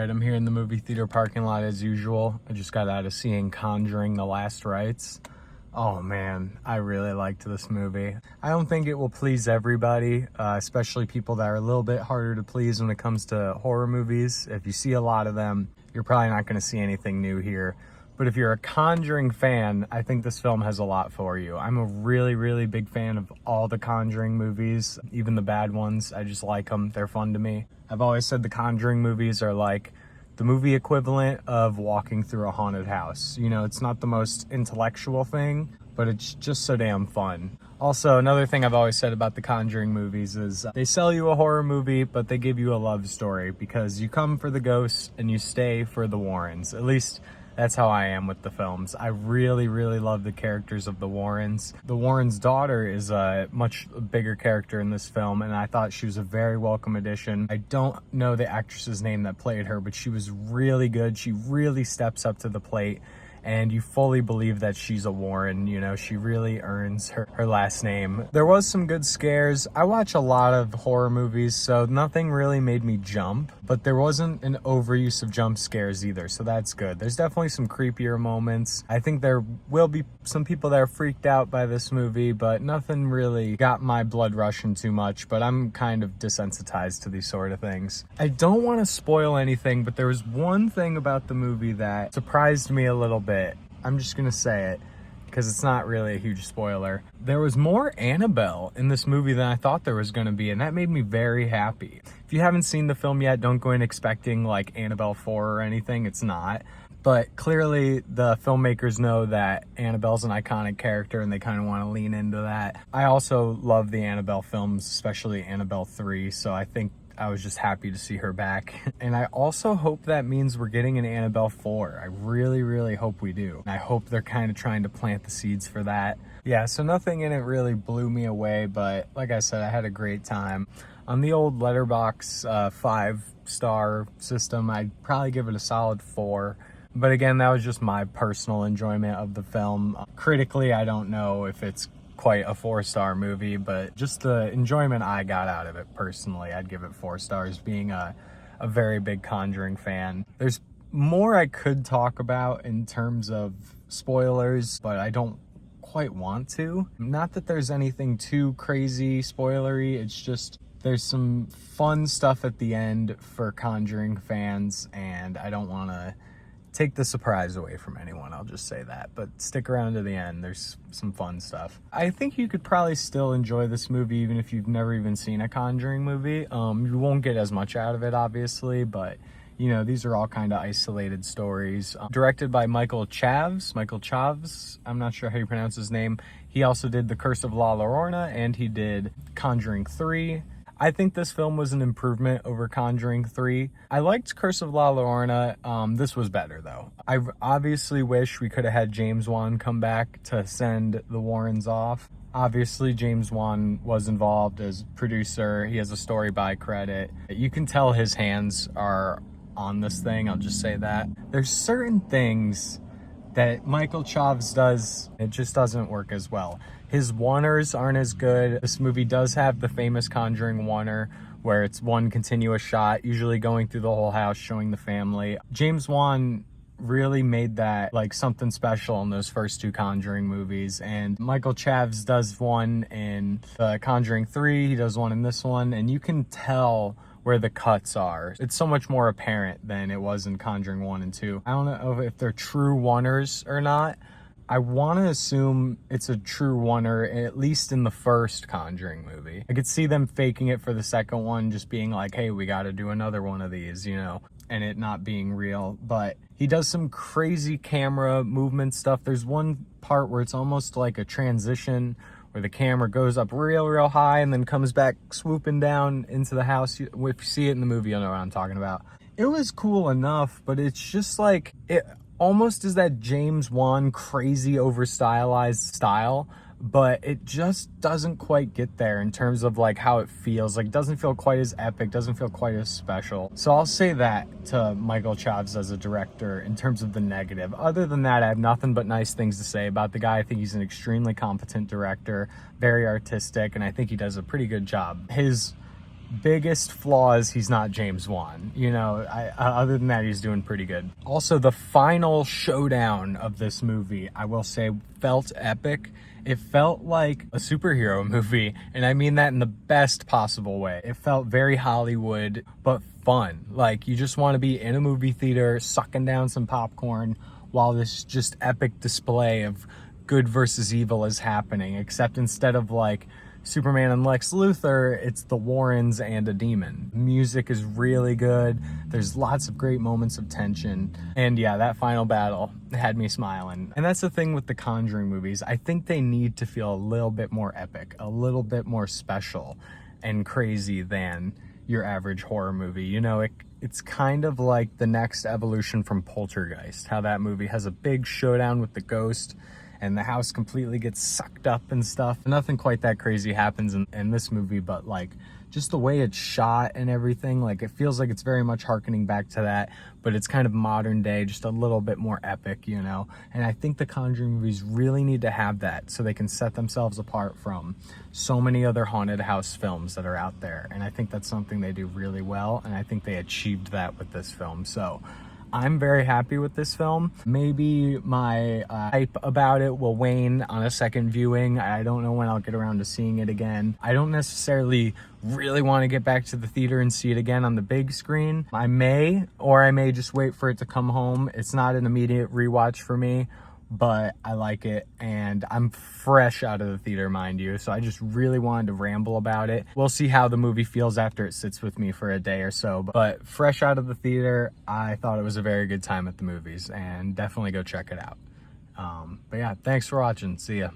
Alright, I'm here in the movie theater parking lot as usual. I just got out of seeing Conjuring: The Last Rites. Oh man, I really liked this movie. I don't think it will please everybody, especially people that are a little bit harder to please when it comes to horror movies. If you see a lot of them, you're probably not going to see anything new here. But if you're a Conjuring fan, I think this film has a lot for you. I'm a really big fan of all the Conjuring movies, even the bad ones. I just like them. They're fun to me. I've always said the Conjuring movies are like the movie equivalent of walking through a haunted house. You know, it's not the most intellectual thing, but it's just so damn fun. Also, another thing I've always said about the Conjuring movies is they sell you a horror movie, but they give you a love story because you come for the ghosts and you stay for the Warrens. At least that's how I am with the films. I really love the characters of the Warrens. The Warrens' daughter is a much bigger character in this film, and I thought she was a very welcome addition. I don't know the actress's name that played her, but she was really good. She really steps up to the plate, and you fully believe that she's a Warren. You know, she really earns her last name. There was some good scares. I watch a lot of horror movies, so nothing really made me jump, but there wasn't an overuse of jump scares either, so that's good. There's definitely some creepier moments. I think there will be some people that are freaked out by this movie, but nothing really got my blood rushing too much, but I'm kind of desensitized to these sort of things. I don't want to spoil anything, but there was one thing about the movie that surprised me a little bit. I'm just gonna say it because it's not really a huge spoiler. There was more Annabelle in this movie than I thought there was gonna be, and that made me very happy. If you haven't seen the film yet, don't go in expecting like Annabelle 4 or anything. It's not. But clearly the filmmakers know that Annabelle's an iconic character and they kind of want to lean into that. I also love the Annabelle films, especially Annabelle 3, so I think I was just happy to see her back. And I also hope that means we're getting an Annabelle 4. I really hope we do. And I hope they're kind of trying to plant the seeds for that. Yeah, so nothing in it really blew me away, but like I said, I had a great time. On the old Letterboxd 5-star system, I'd probably give it a solid 4. But again, that was just my personal enjoyment of the film. Critically, I don't know if it's quite a 4-star movie, but just the enjoyment I got out of it personally, I'd give it 4 stars, being a very big Conjuring fan. There's more I could talk about in terms of spoilers, but I don't quite want to. Not that there's anything too crazy spoilery, it's just there's some fun stuff at the end for Conjuring fans, and I don't want to take the surprise away from anyone, I'll just say that. But stick around to the end, there's some fun stuff. I think you could probably still enjoy this movie even if you've never even seen a Conjuring movie. You won't get as much out of it, obviously, but you know, these are all kind of isolated stories. Directed by Michael Chaves, I'm not sure how you pronounce his name. He also did The Curse of La Llorona, and he did Conjuring 3. I think this film was an improvement over Conjuring 3. I liked Curse of La Llorona. This was better, though. I obviously wish we could have had James Wan come back to send the Warrens off. Obviously, James Wan was involved as producer. He has a story by credit. You can tell his hands are on this thing, I'll just say that. There's certain things that Michael Chaves does, it just doesn't work as well. His oneers aren't as good. This movie does have the famous Conjuring oneer, where it's one continuous shot, usually going through the whole house, showing the family. James Wan really made that like something special in those first 2 Conjuring movies, and Michael Chaves does one in the Conjuring 3, he does one in this one, and you can tell where the cuts are. It's so much more apparent than it was in Conjuring 1 and 2. I don't know if they're true oneers or not. I want to assume it's a true oneer, at least in the first Conjuring movie. I could see them faking it for the second one, just being like, hey, we got to do another one of these, you know, and it not being real. But he does some crazy camera movement stuff. There's one part where it's almost like a transition where the camera goes up real high and then comes back swooping down into the house. If you see it in the movie, you'll know what I'm talking about. It was cool enough, but it's just like, it almost is that James Wan crazy over stylized style, but it just doesn't quite get there in terms of like how it feels. Like, doesn't feel quite as epic, doesn't feel quite as special. So I'll say that to Michael Chaves as a director in terms of the negative. Other than that, I have nothing but nice things to say about the guy. I think he's an extremely competent director, very artistic, and I think he does a pretty good job. His biggest flaw is he's not James Wan. You know, other than that, he's doing pretty good. Also, the final showdown of this movie, I will say, felt epic. It felt like a superhero movie, and I mean that in the best possible way. It felt very Hollywood, but fun. Like, you just want to be in a movie theater, sucking down some popcorn, while this just epic display of good versus evil is happening, except instead of like Superman and Lex Luthor, it's the Warrens and a demon. Music is really good. There's lots of great moments of tension. And yeah, that final battle had me smiling. And that's the thing with the Conjuring movies. I think they need to feel a little bit more epic, a little bit more special and crazy than your average horror movie. You know, it's kind of like the next evolution from Poltergeist, how that movie has a big showdown with the ghost and the house completely gets sucked up and stuff. Nothing quite that crazy happens in this movie, but like just the way it's shot and everything, like it feels like it's very much harkening back to that, but it's kind of modern day, just a little bit more epic, you know? And I think the Conjuring movies really need to have that so they can set themselves apart from so many other haunted house films that are out there. And I think that's something they do really well, and I think they achieved that with this film. So I'm very happy with this film. Maybe my hype about it will wane on a second viewing. I don't know when I'll get around to seeing it again. I don't necessarily really want to get back to the theater and see it again on the big screen. I may, or I may just wait for it to come home. It's not an immediate rewatch for me, but I like it, and I'm fresh out of the theater, mind you, so I just really wanted to ramble about it. We'll see how the movie feels after it sits with me for a day or so, but fresh out of the theater, I thought it was a very good time at the movies, and definitely go check it out. But yeah, thanks for watching. See ya.